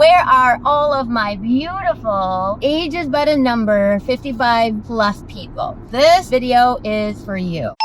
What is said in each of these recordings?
Where are all of my beautiful ages but a number 55 plus people? This video is for you.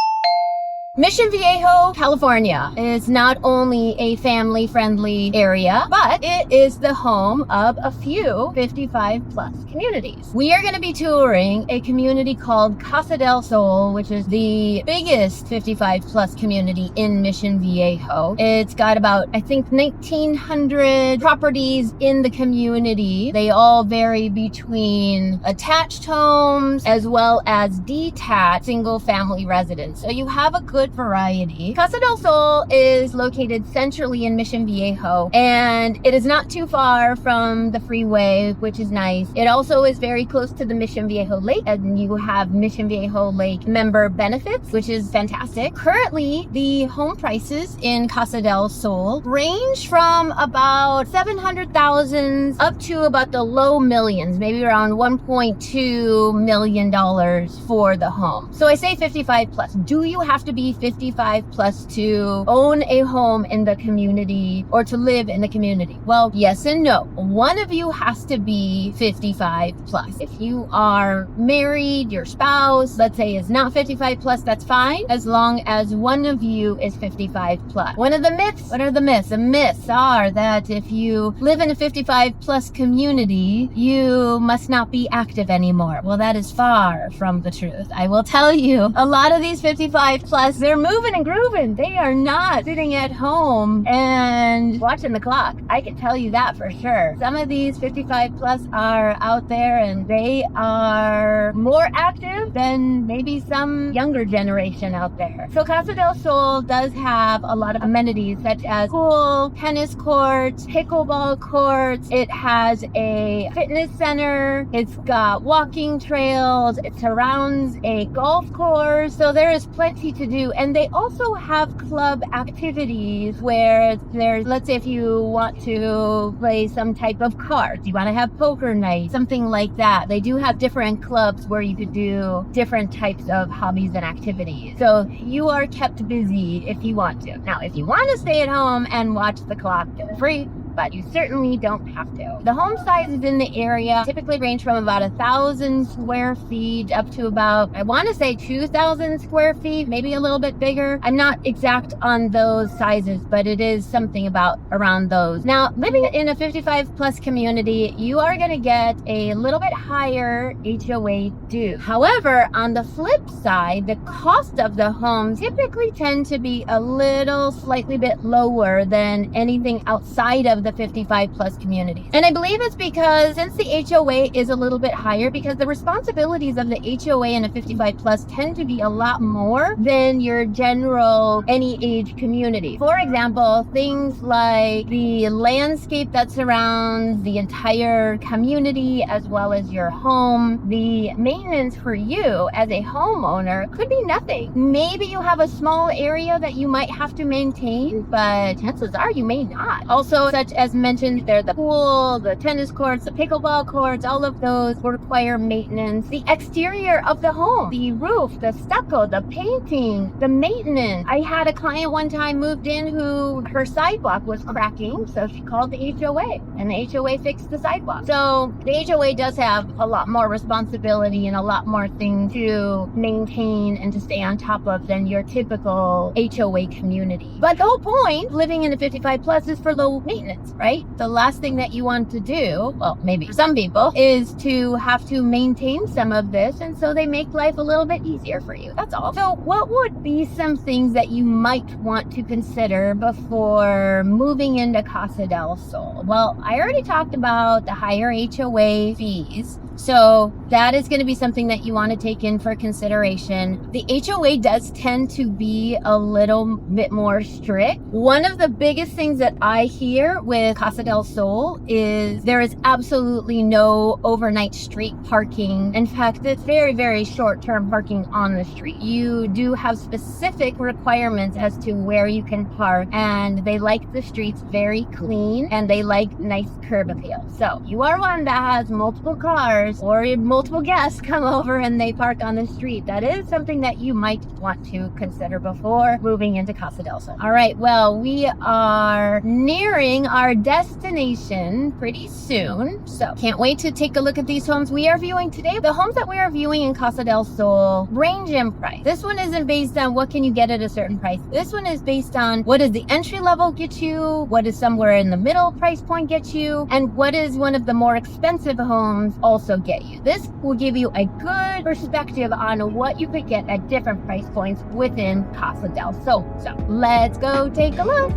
Mission Viejo, California is not only a family-friendly area, but it is the home of a few 55-plus communities. We are going to be touring a community called Casta del Sol, which is the biggest 55-plus community in Mission Viejo. It's got about, I think, 1,900 properties in the community. They all vary between attached homes as well as detached single-family residents. So you have a good variety. Casta del Sol is located centrally in Mission Viejo, and it is not too far from the freeway, which is nice. It also is very close to the Mission Viejo Lake, and you have Mission Viejo Lake member benefits, which is fantastic. Currently, the home prices in Casta del Sol range from about 700,000 up to about the low millions, maybe around $1.2 million for the home. So I say 55 plus. Do you have to be 55 plus to own a home in the community or to live in the community? Well, yes and no. One of you has to be 55 plus. If you are married, your spouse, let's say, is not 55 plus, that's fine, as long as one of you is 55 plus. One of the myths, what are the myths? The myths are that if you live in a 55 plus community, you must not be active anymore. Well, that is far from the truth. I will tell you, a lot of these 55 plus, they're moving and grooving. They are not sitting at home and watching the clock. I can tell you that for sure. Some of these 55 plus are out there and they are more active than maybe some younger generation out there. So Casta del Sol does have a lot of amenities such as pool, tennis courts, pickleball courts. It has a fitness center. It's got walking trails. It surrounds a golf course. So there is plenty to do. And they also have club activities where there's, let's say if you want to play some type of cards, you want to have poker night, something like that. They do have different clubs where you could do different types of hobbies and activities. So you are kept busy if you want to. Now, if you want to stay at home and watch the clock, feel free, but you certainly don't have to. The home sizes in the area typically range from about 1,000 square feet up to about, I want to say 2,000 square feet, maybe a little bit bigger. I'm not exact on those sizes, but it is something about around those. Now, living in a 55 plus community, you are going to get a little bit higher HOA due. However, on the flip side, the cost of the homes typically tend to be a little slightly bit lower than anything outside of the 55 plus communities. And I believe it's because since the HOA is a little bit higher, because the responsibilities of the HOA in a 55 plus tend to be a lot more than your general any age community. For example, things like the landscape that surrounds the entire community as well as your home, the maintenance for you as a homeowner could be nothing. Maybe you have a small area that you might have to maintain, but chances are you may not. Also, such as mentioned, there the pool, the tennis courts, the pickleball courts, all of those require maintenance. The exterior of the home, the roof, the stucco, the painting, the maintenance. I had a client one time moved in who her sidewalk was cracking, so she called the HOA and the HOA fixed the sidewalk. So the HOA does have a lot more responsibility and a lot more things to maintain and to stay on top of than your typical HOA community. But the whole point living in a 55 plus is for low maintenance, right? The last thing that you want to do, well, maybe for some people, is to have to maintain some of this, and so they make life a little bit easier for you. That's all. So what would be some things that you might want to consider before moving into Casta del Sol? Well, I already talked about the higher HOA fees. So that is going to be something that you want to take in for consideration. The HOA does tend to be a little bit more strict. One of the biggest things that I hear with Casta del Sol is there is absolutely no overnight street parking. In fact, it's very, very short-term parking on the street. You do have specific requirements as to where you can park, and they like the streets very clean, and they like nice curb appeal. So you are one that has multiple cars or multiple guests come over and they park on the street. That is something that you might want to consider before moving into Casta del Sol. All right, well, we are nearing our our destination pretty soon. So can't wait to take a look at these homes we are viewing today. The homes that we are viewing in Casta del Sol range in price. This one isn't based on what can you get at a certain price. This one is based on what does the entry level get you, what is somewhere in the middle price point get you, and what is one of the more expensive homes also get you. This will give you a good perspective on what you could get at different price points within Casta del Sol. So let's go take a look.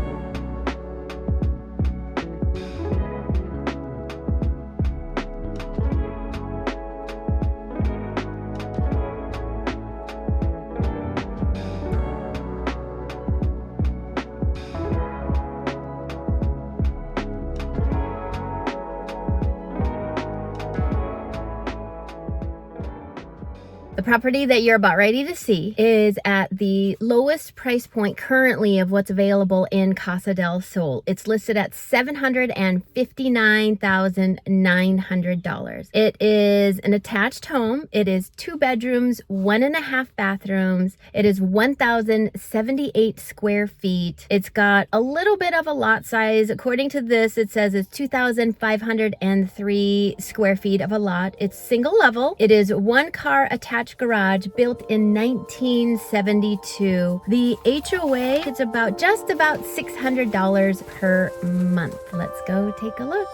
The property that you're about ready to see is at the lowest price point currently of what's available in Casta del Sol. It's listed at $759,900. It is an attached home. It is 2 bedrooms, 1.5 bathrooms. It is 1,078 square feet. It's got a little bit of a lot size. According to this, it says it's 2,503 square feet of a lot. It's single level. It is 1 car attached garage built in 1972. The HOA is just about $600 per month. Let's go take a look.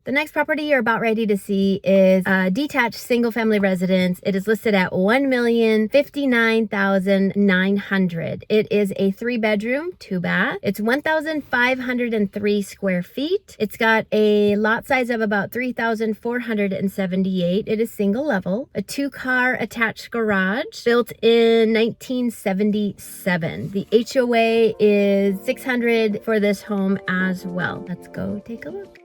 The next property you're about ready to see is a detached single-family residence. It is listed at $1,059,900. It is a 3-bedroom, 2-bath. It's 1,503 square feet. It's got a lot size of about 3,478. It is single level. A 2-car attached garage built in 1977. The HOA is $600 for this home as well. Let's go take a look.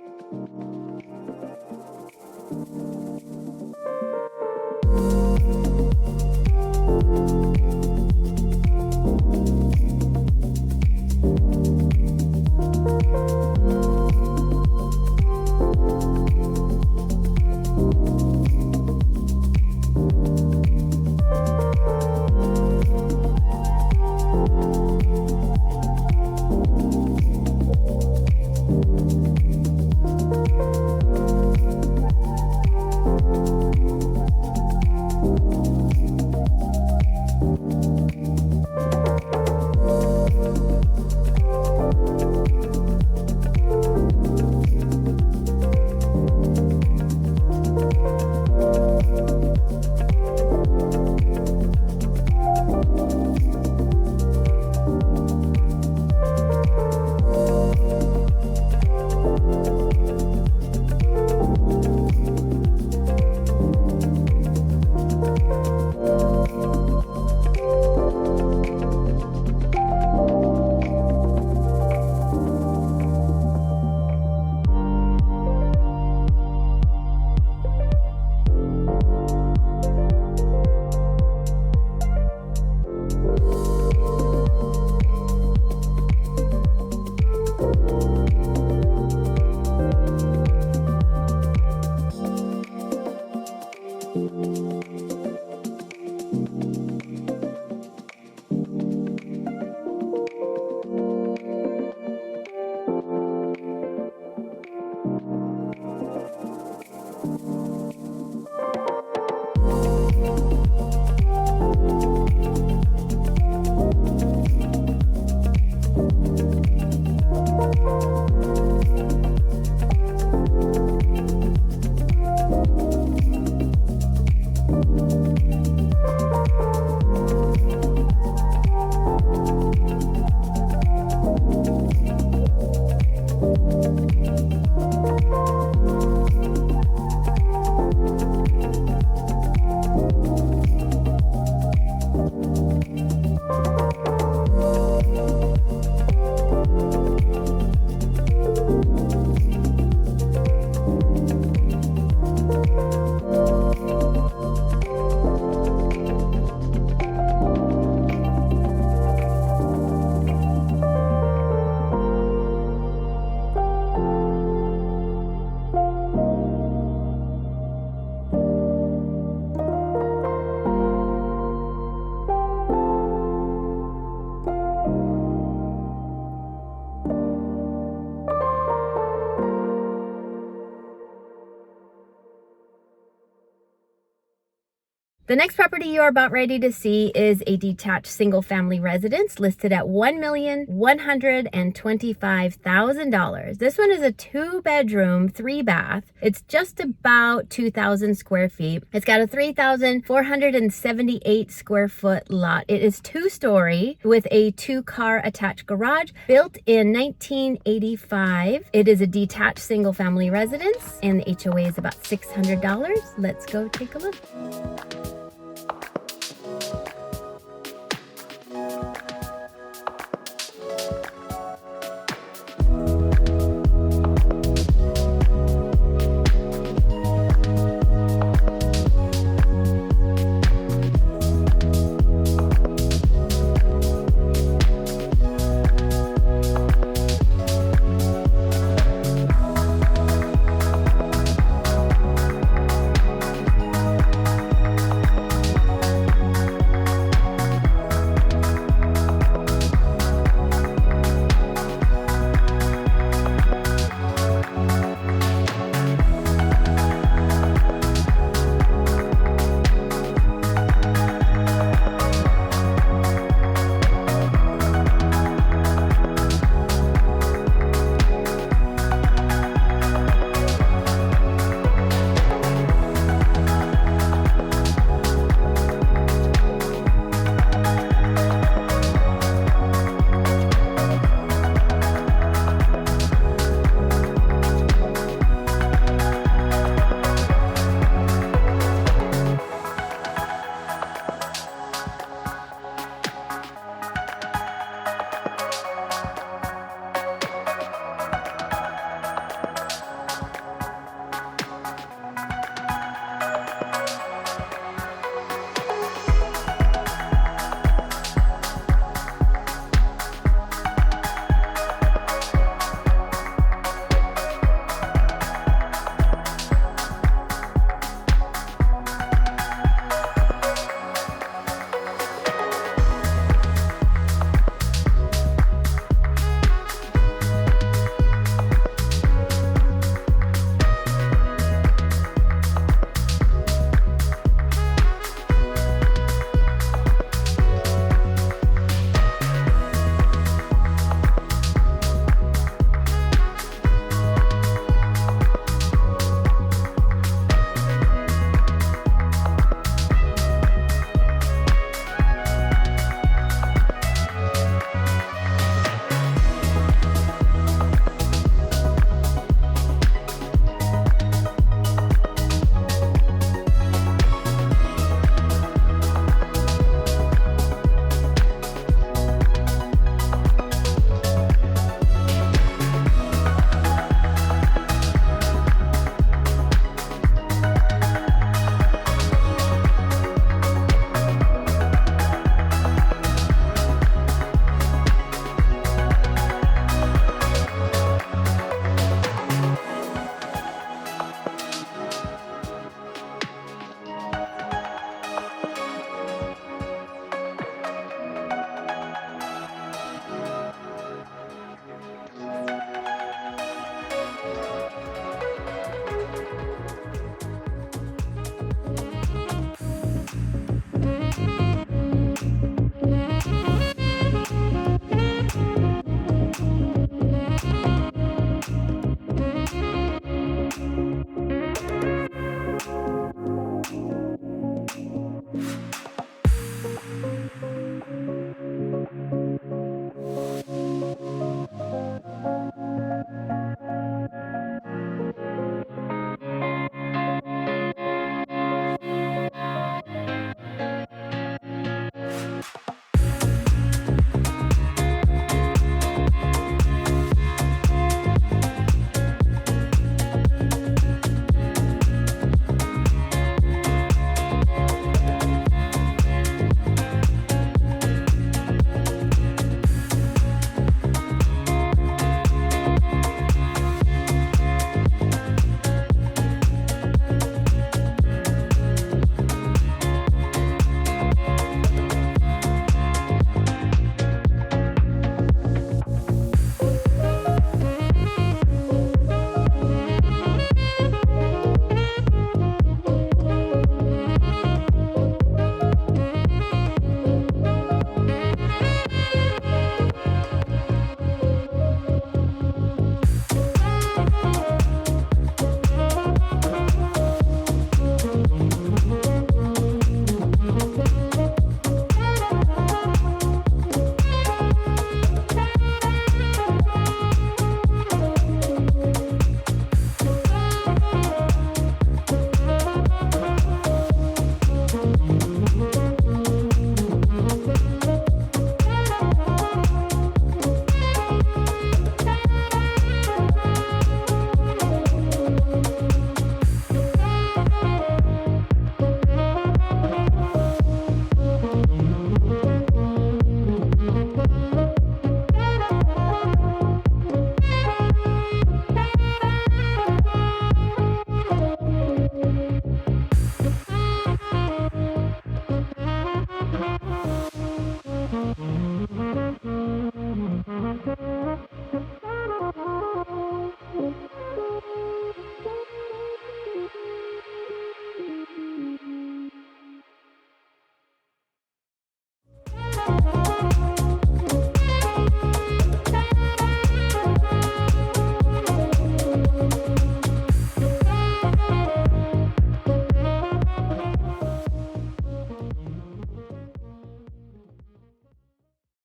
The next property you are about ready to see is a detached single-family residence listed at $1,125,000. This one is a 2-bedroom, 3-bath. It's just about 2,000 square feet. It's got a 3,478 square foot lot. It is 2-story with a 2-car attached garage built in 1985. It is a detached single-family residence and the HOA is about $600. Let's go take a look.